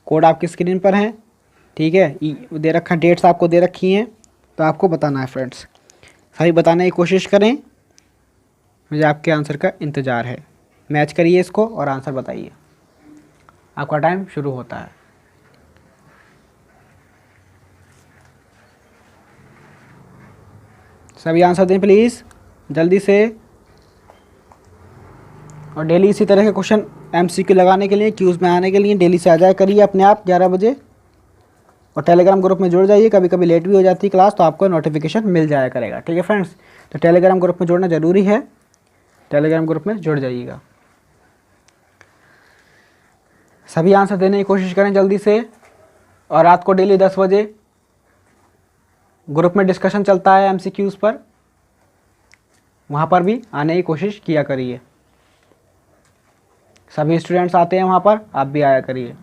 कोड आपकी स्क्रीन पर है, ठीक है। दे रखा, डेट्स आपको दे रखी हैं, तो आपको बताना है फ्रेंड्स। सही बताने की कोशिश करें, मुझे आपके आंसर का इंतज़ार है। मैच करिए इसको और आंसर बताइए। आपका टाइम शुरू होता है। सभी आंसर दें प्लीज़ जल्दी से। और डेली इसी तरह के क्वेश्चन एमसीक्यू लगाने के लिए, क्यूज़ में आने के लिए डेली से आ जाया करिए अपने आप 11 बजे। और टेलीग्राम ग्रुप में जुड़ जाइए, कभी कभी लेट भी हो जाती है क्लास तो आपको नोटिफिकेशन मिल जाया करेगा। ठीक है फ्रेंड्स, तो टेलीग्राम ग्रुप में जुड़ना ज़रूरी है, टेलीग्राम ग्रुप में जुड़ जाइएगा। सभी आंसर देने की कोशिश करें जल्दी से। और रात को डेली 10 बजे ग्रुप में डिस्कशन चलता है एमसीक्यूज़ पर, वहाँ पर भी आने की कोशिश किया करिए। सभी स्टूडेंट्स आते हैं वहाँ पर, आप भी आया करिए।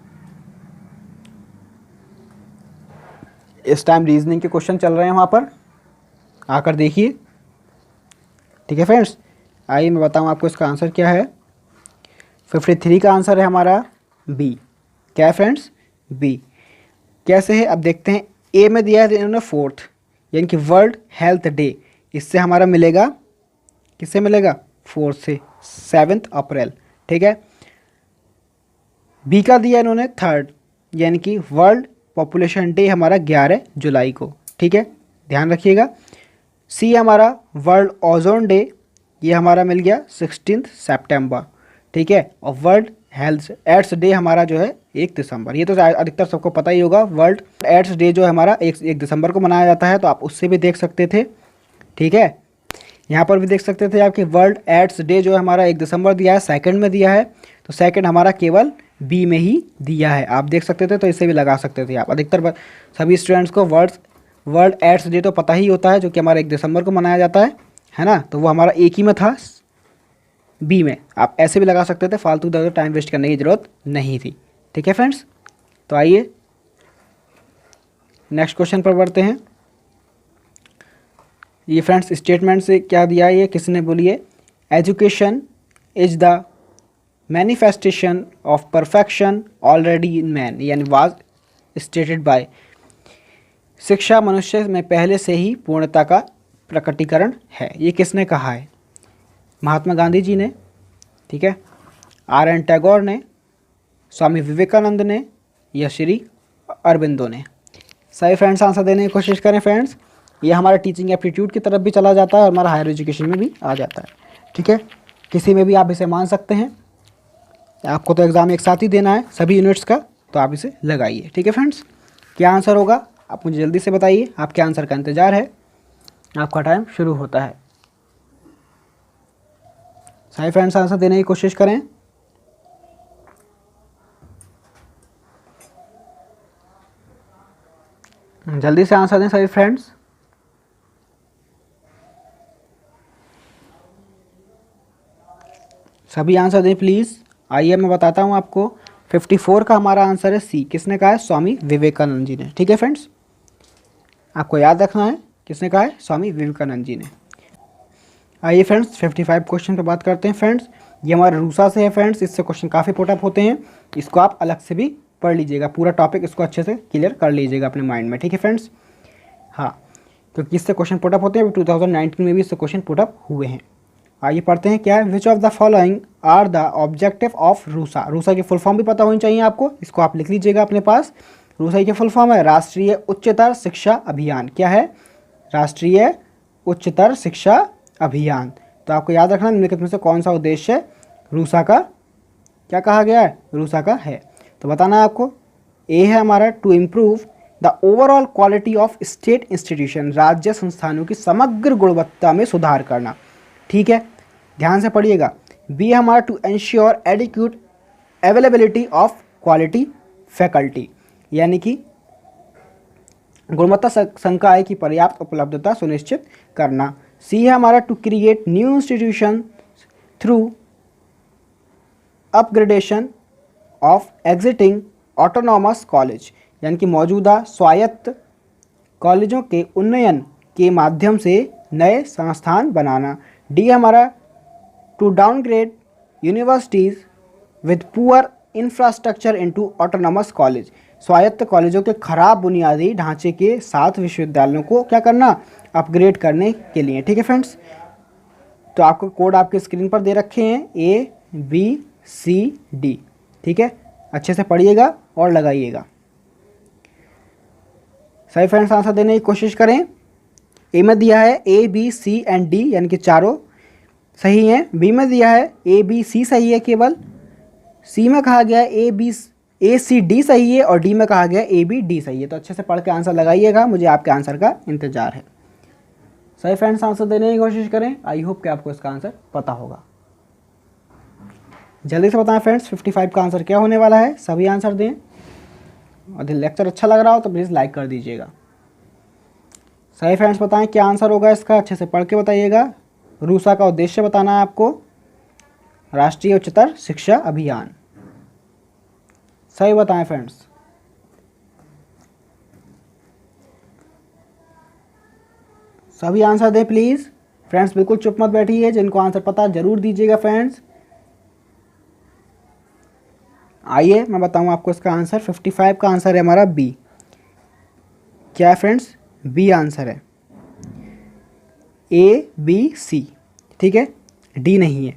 इस टाइम रीजनिंग के क्वेश्चन चल रहे हैं वहाँ पर, आकर देखिए। ठीक है फ्रेंड्स, आइए मैं बताऊँ आपको इसका आंसर क्या है। 53 का आंसर है हमारा बी। क्या है फ्रेंड्स? बी। कैसे है अब देखते हैं। ए में दिया है इन्होंने 4th, यानी कि वर्ल्ड हेल्थ डे। इससे हमारा मिलेगा, किससे मिलेगा? 4 से 7 अप्रैल। ठीक है। बी का दिया इन्होंने 3rd, यानी कि वर्ल्ड पॉपुलेशन डे हमारा 11 जुलाई को। ठीक है, ध्यान रखिएगा। सी हमारा वर्ल्ड ओजोन डे, ये हमारा मिल गया 16 सितंबर। ठीक है। और वर्ल्ड हेल्थ एड्स डे हमारा जो है 1 दिसंबर। ये तो अधिकतर सबको पता ही होगा, वर्ल्ड एड्स डे जो है हमारा 1 दिसंबर को मनाया जाता है, तो आप उससे भी देख सकते थे। ठीक है, यहाँ पर भी देख सकते थे आपकी वर्ल्ड एड्स डे जो है हमारा 1 दिसंबर दिया है, 2nd में दिया है, तो 2nd हमारा केवल बी में ही दिया है, आप देख सकते थे, तो इसे भी लगा सकते थे आप। अधिकतर सभी स्टूडेंट्स को वर्ल्ड एड्स डे तो पता ही होता है, जो कि हमारा 1 दिसंबर को मनाया जाता है ना, तो वो हमारा एक ही में था, बी में। आप ऐसे भी लगा सकते थे, फालतू इधर टाइम वेस्ट करने की ज़रूरत नहीं थी। ठीक है फ्रेंड्स, तो आइए नेक्स्ट क्वेश्चन पर बढ़ते हैं। ये फ्रेंड्स स्टेटमेंट से क्या दिया है, ये किसने बोलिए? Education is the manifestation of perfection already in man, यानी वाज स्टेटेड बाय। शिक्षा मनुष्य में पहले से ही पूर्णता का प्रकटीकरण है। ये किसने कहा है? महात्मा गांधी जी ने, ठीक है, आर.एन. टैगोर ने, स्वामी विवेकानंद ने, या श्री अरबिंदो ने। सही फ्रेंड्स आंसर देने की कोशिश करें फ्रेंड्स। ये हमारा टीचिंग एप्टीट्यूड की तरफ भी चला जाता है और हमारा हायर एजुकेशन में भी आ जाता है। ठीक है, किसी में भी आप इसे मान सकते हैं। आपको तो एग्ज़ाम एक साथ ही देना है सभी यूनिट्स का, तो आप इसे लगाइए। ठीक है फ्रेंड्स, क्या आंसर होगा आप मुझे जल्दी से बताइए। आपके आंसर का इंतज़ार है, आपका टाइम शुरू होता है। सही फ्रेंड्स आंसर देने की कोशिश करें। जल्दी से आंसर दें सभी फ्रेंड्स। सभी आंसर दें प्लीज़। आइए मैं बताता हूँ आपको। 54 का हमारा आंसर है सी। किसने कहा है? स्वामी विवेकानंद जी ने। ठीक है फ्रेंड्स, आपको याद रखना है किसने कहा है? स्वामी विवेकानंद जी ने। आइए फ्रेंड्स 55 क्वेश्चन पे बात करते हैं फ्रेंड्स। ये हमारा रूसा से है फ्रेंड्स, इससे क्वेश्चन काफ़ी पुटअप होते हैं, इसको आप अलग से भी पढ़ लीजिएगा, पूरा टॉपिक इसको अच्छे से क्लियर कर लीजिएगा अपने माइंड में। ठीक है फ्रेंड्स, हाँ, क्योंकि इससे क्वेश्चन पुटअप होते हैं। 2019 में भी इससे क्वेश्चन पुटअप हुए हैं। आइए पढ़ते हैं क्या है। Which of the following are the objective of RUSA. RUSA की फुल फॉर्म भी पता होनी चाहिए आपको, इसको आप लिख लीजिएगा अपने पास। रूसा की फुल फॉर्म है राष्ट्रीय उच्चतर शिक्षा अभियान। क्या है? राष्ट्रीय उच्चतर शिक्षा अभियान। तो आपको याद रखना निम्नलिखित में से कौन सा उद्देश्य रूसा का क्या कहा गया है? रूसा का है। तो बताना है आपको। ए है हमारा to improve the overall quality of state institution. राज्य संस्थानों की समग्र गुणवत्ता में सुधार करना। ठीक है, ध्यान से पढ़िएगा। बी हमारा to ensure adequate availability of quality faculty, यानी कि गुणवत्ता संकाय की पर्याप्त उपलब्धता सुनिश्चित करना। सी है हमारा to create new institution through upgradation of existing autonomous college, यानी कि मौजूदा स्वायत्त कॉलेजों के उन्नयन के माध्यम से नए संस्थान बनाना। डी हमारा to downgrade universities with poor infrastructure into autonomous college. स्वायत्त कॉलेजों के खराब बुनियादी ढांचे के साथ विश्वविद्यालयों को क्या करना? अपग्रेड करने के लिए। ठीक है फ्रेंड्स, तो आपको कोड आपके स्क्रीन पर दे रखे हैं A B C D। ठीक है, अच्छे से पढ़िएगा और लगाइएगा। सही फ्रेंड्स आंसर देने की कोशिश करें। ए में दिया है A B C and D यानी कि चारों सही हैं। बी में दिया है ए बी सी सही है केवल। सी में कहा गया है ए सी डी सही है और डी में कहा गया है ए बी डी सही है। तो अच्छे से पढ़ के आंसर लगाइएगा, मुझे आपके आंसर का इंतजार है। सही फ्रेंड्स आंसर देने की कोशिश करें। आई होप कि आपको इसका आंसर पता होगा। जल्दी से बताएं फ्रेंड्स 55 का आंसर क्या होने वाला है। सभी आंसर दें। यदि लेक्चर अच्छा लग रहा हो तो प्लीज़ लाइक कर दीजिएगा। सही फ्रेंड्स बताएं क्या आंसर होगा इसका, अच्छे से पढ़ के बताइएगा। रूसा का उद्देश्य बताना है आपको, राष्ट्रीय उच्चतर शिक्षा अभियान। सही बताएं फ्रेंड्स। सभी आंसर दें प्लीज़। फ्रेंड्स बिल्कुल चुप मत बैठिए, जिनको आंसर पता जरूर दीजिएगा फ्रेंड्स। आइए मैं बताऊं आपको इसका आंसर। 55 का आंसर है हमारा बी। क्या है फ्रेंड्स? बी आंसर है। ए बी सी, ठीक है, डी नहीं है,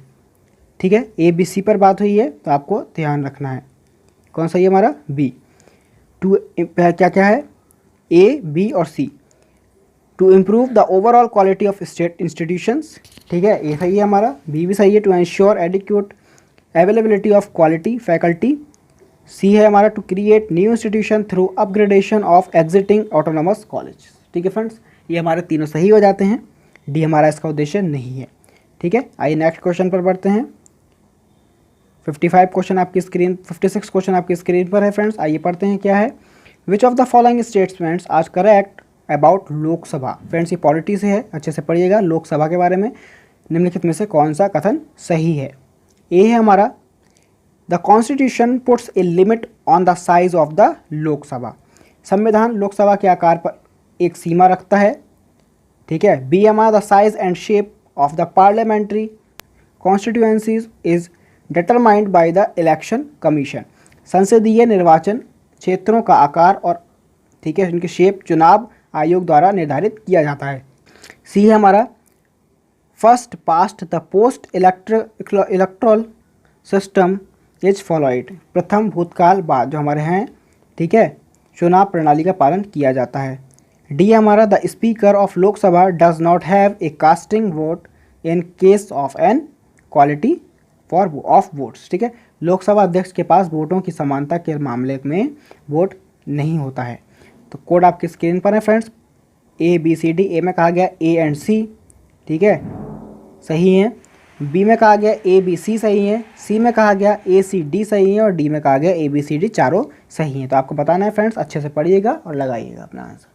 ठीक है। ए बी सी पर बात हुई है तो आपको ध्यान रखना है। कौन सा ये हमारा बी। टू क्या क्या है? ए बी और C. To improve the overall quality of state institutions, ठीक है, ए सही है हमारा। बी भी सही है। To ensure adequate availability of quality faculty. C है हमारा to create new institution through upgradation of existing autonomous college. ठीक है फ्रेंड्स, ये हमारे तीनों सही हो जाते हैं। डी हमारा इसका उद्देश्य नहीं है। ठीक है, आइए नेक्स्ट क्वेश्चन पर बढ़ते हैं। 55 क्वेश्चन आपकी स्क्रीन 56 क्वेश्चन आपकी स्क्रीन पर है फ्रेंड्स। आइए पढ़ते हैं क्या है। Which of the following statements are correct about Lok Sabha. Friends ये पॉलिटी से है, अच्छे से पढ़िएगा। लोकसभा के बारे में निम्नलिखित में से कौन सा कथन सही है। ए है हमारा the constitution puts a limit on the size of the Lok Sabha. संविधान लोकसभा के आकार पर एक सीमा रखता है। ठीक है। बी हमारा the size and shape of the parliamentary constituencies is determined by the election commission. संसदीय निर्वाचन क्षेत्रों का आकार और ठीक है इनकी शेप चुनाव आयोग द्वारा निर्धारित किया जाता है। सी है हमारा first past the post electoral system is followed. प्रथम भूतकाल बाद जो हमारे हैं, ठीक है, चुनाव प्रणाली का पालन किया जाता है। डी हमारा the speaker of Lok Sabha does not have a casting vote in case of an quality for of votes. ठीक है, लोकसभा अध्यक्ष के पास वोटों की समानता के मामले में वोट नहीं होता है। तो कोड आपकी स्क्रीन पर है friends. A B C D. A में कहा गया ए एंड सी, ठीक है, सही है। बी में कहा गया ए बी सी सही है। सी में कहा गया ए सी डी सही है और डी में कहा गया ए बी सी डी चारों सही हैं। तो आपको बताना है फ्रेंड्स, अच्छे से पढ़िएगा और लगाइएगा अपना आंसर।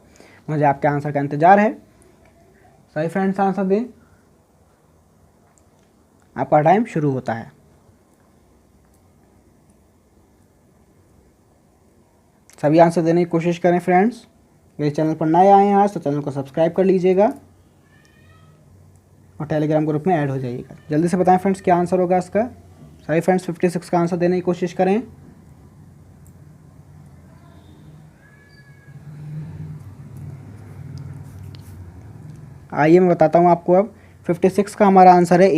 मुझे आपके आंसर का इंतजार है। सही फ्रेंड्स आंसर दें। आपका टाइम शुरू होता है। सभी आंसर देने की कोशिश करें फ्रेंड्स। मेरे चैनल पर नए आए हैं आज तो चैनल को सब्सक्राइब कर लीजिएगा और टेलीग्राम ग्रुप में ऐड हो जाइएगा। जल्दी से बताएं फ्रेंड्स क्या आंसर होगा इसका। सही फ्रेंड्स 56 का आंसर देने की कोशिश करें। आइए मैं बताता हूं आपको अब। 56 का हमारा आंसर है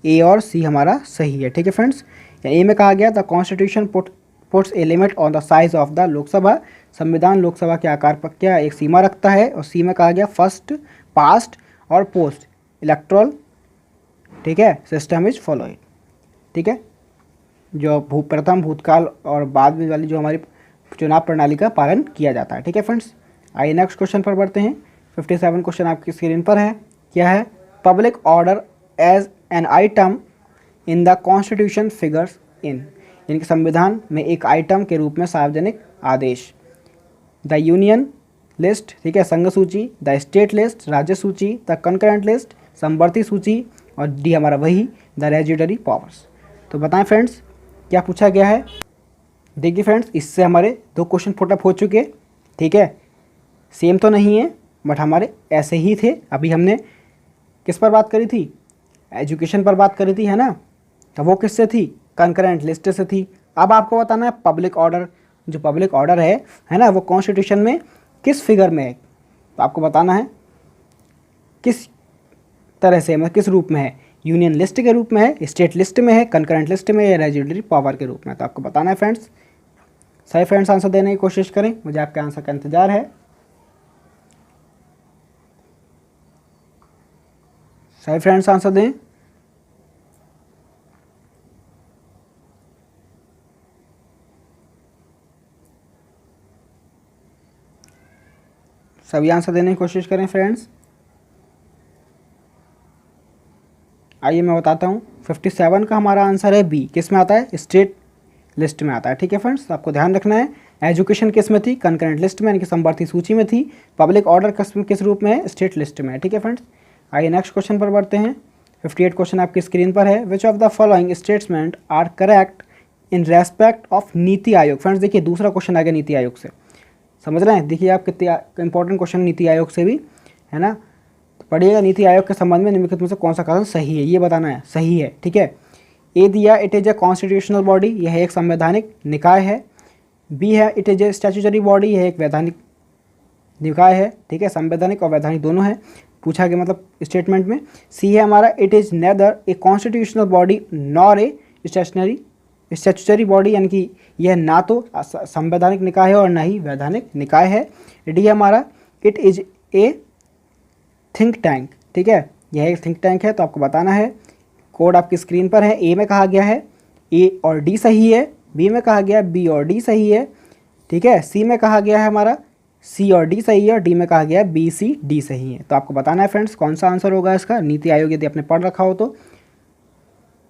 ए और सी हमारा सही है। ठीक है फ्रेंड्स, ए में कहा गया the constitution puts a limit on the size of the Lok Sabha. संविधान लोकसभा के आकार पर क्या एक सीमा रखता है। और सी में कहा गया फर्स्ट पास्ट और पोस्ट इलेक्ट्रल, ठीक है, सिस्टम इज फॉलोइड। ठीक है, जो प्रथम भूतकाल और बाद में वाली जो हमारी चुनाव प्रणाली का पालन किया जाता है। ठीक है फ्रेंड्स, आइए नेक्स्ट क्वेश्चन पर बढ़ते हैं। 57 क्वेश्चन आपकी स्क्रीन पर है। क्या है? Public order as an item in the constitution figures in. यानी कि संविधान में एक आइटम के रूप में सार्वजनिक आदेश। द यूनियन लिस्ट, ठीक है, संघ सूची। द स्टेट लिस्ट, राज्य सूची। द कंकरेंट लिस्ट, समवर्ती सूची। और डी हमारा वही द रेजिडरी पावर्स। तो बताएं फ्रेंड्स क्या पूछा गया है। देखिए फ्रेंड्स, इससे हमारे 2 क्वेश्चन पुटअप हो चुके। ठीक है, सेम तो नहीं है बट हमारे ऐसे ही थे। अभी हमने किस पर बात करी थी? एजुकेशन पर बात करी थी, है ना। तो वो किससे थी? कंकरेंट लिस्ट से थी। अब आपको बताना है पब्लिक ऑर्डर, जो पब्लिक ऑर्डर है ना, वो कॉन्स्टिट्यूशन में किस फिगर में है। तो आपको बताना है किस तरह से, मतलब किस रूप में है। यूनियन लिस्ट के रूप में है, स्टेट लिस्ट में है, कंकरेंट लिस्ट में है या रेजिडरी पावर के रूप में। तो आपको बताना है फ्रेंड्स सही फ्रेंड्स आंसर देने की कोशिश करें, मुझे आपके आंसर का इंतजार है। सही फ्रेंड्स आंसर दें। सभी आंसर देने की कोशिश करें फ्रेंड्स। आइए मैं बताता हूँ, 57 का हमारा आंसर है बी। किस में आता है? स्टेट लिस्ट में आता है। ठीक है फ्रेंड्स, आपको ध्यान रखना है। एजुकेशन किस में थी? कंकरेंट लिस्ट में, यानी कि समवर्ती सूची में थी। पब्लिक ऑर्डर किस रूप में है? स्टेट लिस्ट में है। ठीक है फ्रेंड्स, आइए नेक्स्ट क्वेश्चन पर बढ़ते हैं। 58 क्वेश्चन आपकी स्क्रीन पर है। Which of the following statement are correct in respect of NITI Aayog. Friends देखिए, दूसरा क्वेश्चन आ गया नीति आयोग से, समझ रहे हैं? देखिए आप कितने इंपॉर्टेंट क्वेश्चन नीति आयोग से भी है ना। तो पढ़िएगा, नीति आयोग के संबंध में निम्नलिखित में से कौन सा कथन सही है, ये बताना है। सही है, ठीक है। ए दिया, it is a constitutional body, यह एक संवैधानिक निकाय है। बी है, it is a statutory body, यह एक वैधानिक निकाय है। ठीक है, संवैधानिक और वैधानिक दोनों है, पूछा गया मतलब स्टेटमेंट में। सी है हमारा, it is neither a constitutional body nor a statutory body, यानी कि यह ना तो संवैधानिक निकाय है और ना ही वैधानिक निकाय है। डी है हमारा, it is a think tank. ठीक है, यह एक थिंक टैंक है, तो आपको बताना है। कोड आपकी स्क्रीन पर है। ए में कहा गया है ए और डी सही है, बी में कहा गया है बी और डी सही है। ठीक है, सी में कहा गया है हमारा सी और डी सही है, और डी में कहा गया है बी सी डी सही है। तो आपको बताना है फ्रेंड्स कौन सा आंसर होगा इसका। नीति आयोग यदि आपने पढ़ रखा हो तो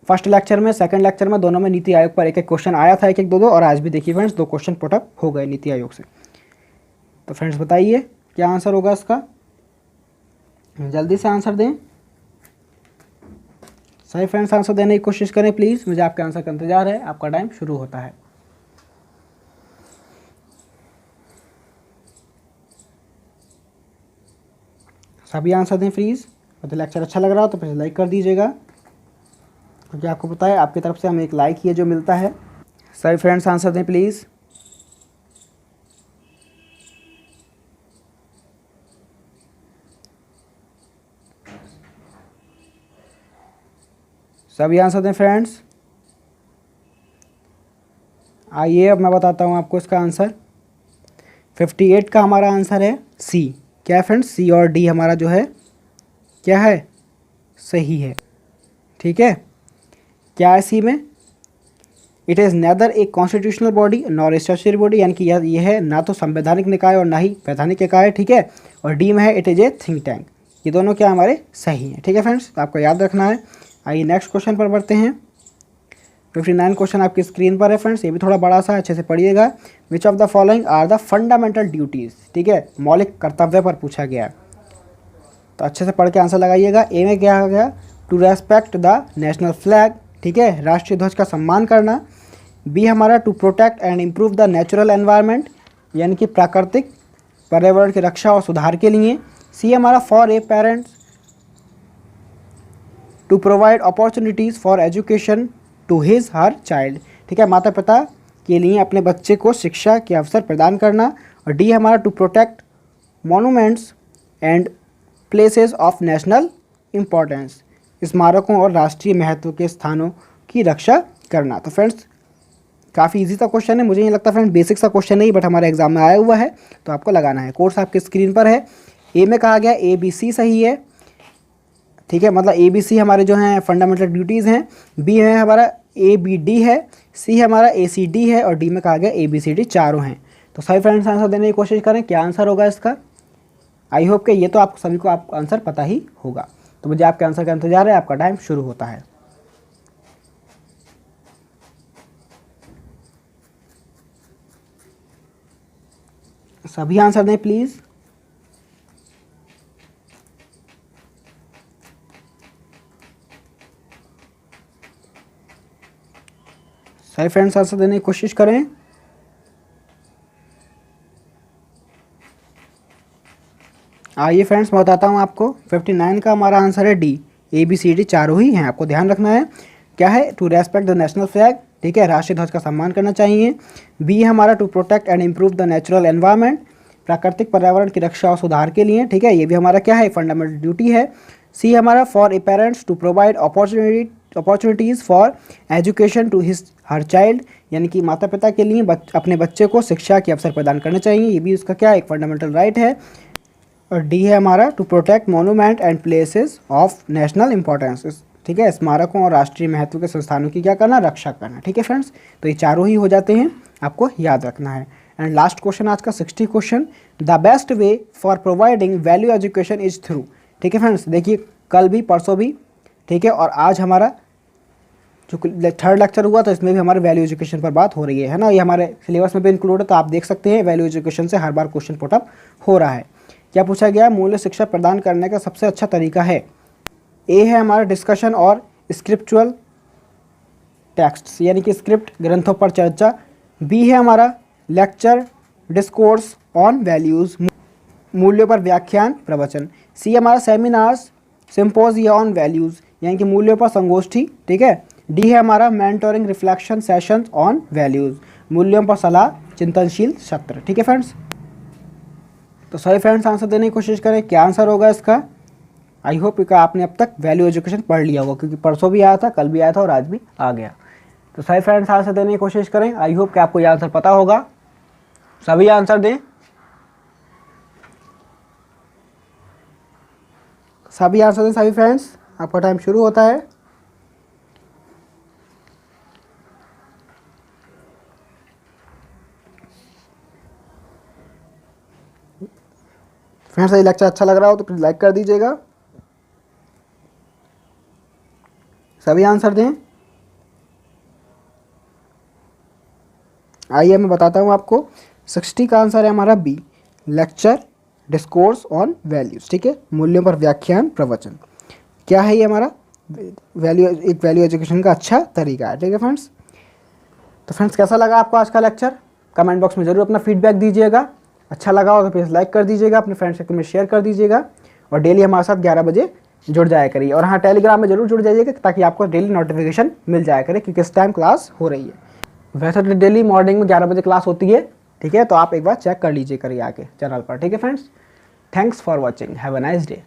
फर्स्ट लेक्चर में, सेकंड लेक्चर में, दोनों में नीति आयोग पर एक एक क्वेश्चन आया था, एक एक दो, और आज भी देखिए फ्रेंड्स 2 क्वेश्चन पुटअप हो गए नीति आयोग से। तो फ्रेंड्स बताइए क्या आंसर होगा इसका, जल्दी से आंसर दें। सही फ्रेंड्स आंसर देने की कोशिश करें प्लीज़, मुझे आपके आंसर का इंतजार है। आपका टाइम शुरू होता है। सभी आंसर दें प्लीज़। अगर लेक्चर अच्छा लग रहा हो तो फिर लाइक कर दीजिएगा, क्योंकि आपको पता है आपकी तरफ से हमें एक लाइक ही जो मिलता है। सभी फ्रेंड्स आंसर दें प्लीज़। सभी आंसर दें फ्रेंड्स। आइए अब मैं बताता हूँ आपको इसका आंसर। 58 का हमारा आंसर है सी। क्या है फ्रेंड्स? सी और डी हमारा जो है क्या है? सही है। ठीक है, क्या है सी में? It is neither a constitutional body nor statutory body, यानी कि यह है ना तो संवैधानिक निकाय और ना ही वैधानिक निकाय। ठीक है, और डी में है it is a think tank. ये दोनों क्या हमारे सही हैं। ठीक है फ्रेंड्स, तो आपको याद रखना है। आइए नेक्स्ट क्वेश्चन पर बढ़ते हैं। 59 क्वेश्चन आपकी स्क्रीन पर है फ्रेंड्स, ये भी थोड़ा बड़ा सा, अच्छे से पढ़िएगा। Which of the following are the fundamental duties. ठीक है, मौलिक कर्तव्य पर पूछा गया है, तो अच्छे से पढ़ के आंसर लगाइएगा। ए में क्या आ गया? To respect the national flag. ठीक है, राष्ट्रीय ध्वज का सम्मान करना। बी हमारा, to protect and improve the natural environment, यानी कि प्राकृतिक पर्यावरण की रक्षा और सुधार के लिए। सी हमारा, for a parents to provide opportunities for education to his her child. ठीक है, माता पिता के लिए अपने बच्चे को शिक्षा के अवसर प्रदान करना। और डी हमारा, to protect monuments and places of national importance, स्मारकों और राष्ट्रीय महत्व के स्थानों की रक्षा करना। तो फ्रेंड्स काफ़ी इजी सा क्वेश्चन है, मुझे नहीं लगता फ्रेंड्स बेसिक सा क्वेश्चन नहीं, बट हमारे एग्जाम में आया हुआ है, तो आपको लगाना है। कोर्स आपके स्क्रीन पर है। ए में कहा गया ए बी सी सही है। ठीक है, मतलब ए बी सी हमारे जो हैं फंडामेंटल ड्यूटीज़ हैं। बी है हमारा ए बी डी है। सी हमारा ए सी डी है, और डी में कहा गया ए बी सी डी चारों हैं। तो सभी फ्रेंड्स आंसर देने की कोशिश करें, क्या आंसर होगा इसका। आई होप कि ये तो आप सभी को आपका आंसर पता ही होगा। तो मुझे आपके आंसर का इंतजार है, आपका टाइम शुरू होता है। सभी आंसर दें प्लीज़। सही फ्रेंड्स आंसर देने की कोशिश करें। आइए फ्रेंड्स मैं बताता हूँ आपको। 59 का हमारा आंसर है D. A B C D चारों ही हैं, आपको ध्यान रखना है। क्या है? To respect the national flag. ठीक है, राष्ट्रीय ध्वज का सम्मान करना चाहिए। बी हमारा, to protect and improve the natural environment, प्राकृतिक पर्यावरण की रक्षा और सुधार के लिए। ठीक है, ये भी हमारा क्या है? फंडामेंटल ड्यूटी है। सी हमारा, for a parents to provide opportunities for education to his her child, यानी कि माता पिता के लिए अपने बच्चे को शिक्षा के अवसर प्रदान करने चाहिए, ये भी उसका क्या एक फंडामेंटल राइट है। और डी है हमारा to protect monument and places of national importance, ठीक है, स्मारकों और राष्ट्रीय महत्व के संस्थानों की क्या करना, रक्षा करना। ठीक है फ्रेंड्स, तो ये चारों ही हो जाते हैं, आपको याद रखना है। एंड लास्ट क्वेश्चन आज का 60 question, the best way for providing value education is through. ठीक है फ्रेंड्स, देखिए कल भी परसों भी, ठीक है, और आज हमारा जो थर्ड लेक्चर हुआ तो इसमें भी हमारे वैल्यू एजुकेशन पर बात हो रही है ना, ये हमारे सिलेबस में भी इंक्लूड है, तो आप देख सकते हैं वैल्यू एजुकेशन से हर बार क्वेश्चन पुटअप हो रहा है। क्या पूछा गया, मूल्य शिक्षा प्रदान करने का सबसे अच्छा तरीका है। ए है हमारा डिस्कशन और स्क्रिप्चुअल टेक्स्ट्स, यानी कि स्क्रिप्ट ग्रंथों पर चर्चा। बी है हमारा लेक्चर डिस्कोर्स ऑन वैल्यूज़, मूल्यों पर व्याख्यान प्रवचन। सी हमारा सेमिनार्स सिम्पोजिया ऑन वैल्यूज़, यानी कि मूल्यों पर संगोष्ठी। ठीक है। डी है हमारा mentoring reflection sessions on values, मूल्यों पर सलाह चिंतनशील सत्र। ठीक है फ्रेंड्स, तो सही फ्रेंड्स आंसर देने की कोशिश करें, क्या आंसर होगा इसका। आई होप कि आपने अब तक वैल्यू एजुकेशन पढ़ लिया होगा, क्योंकि परसों भी आया था, कल भी आया था और आज भी आ गया। तो सही फ्रेंड्स आंसर देने की कोशिश करें, आई होप कि आपको ये आंसर पता होगा। सभी आंसर दें, सभी आंसर दें सभी फ्रेंड्स, आपका टाइम शुरू होता है। फ्रेंड्स ये लेक्चर अच्छा लग रहा हो तो प्लीज़ लाइक कर दीजिएगा। सभी आंसर दें। आइए मैं बताता हूँ आपको, 60 का आंसर है हमारा B, lecture discourse on values. ठीक है, मूल्यों पर व्याख्यान प्रवचन। क्या है ये हमारा एक वैल्यू एजुकेशन का अच्छा तरीका है। ठीक है फ्रेंड्स, तो फ्रेंड्स कैसा लगा आपको आज का लेक्चर, कमेंट बॉक्स में ज़रूर अपना फीडबैक दीजिएगा। अच्छा लगा हो तो प्लीज़ लाइक कर दीजिएगा, अपने फ्रेंड्स सर्कल में शेयर कर दीजिएगा, और डेली हमारे साथ 11 बजे जुड़ जाया करिए। और हाँ, टेलीग्राम में ज़रूर जुड़ जाइएगा ताकि आपको डेली नोटिफिकेशन मिल जाया करे, क्योंकि इस टाइम क्लास हो रही है। वैसे तो डेली मॉर्निंग में 11 बजे क्लास होती है। ठीक है, तो आप एक बार चेक कर लीजिए करिए आके चैनल पर। ठीक है friends, thanks for watching, have a nice day.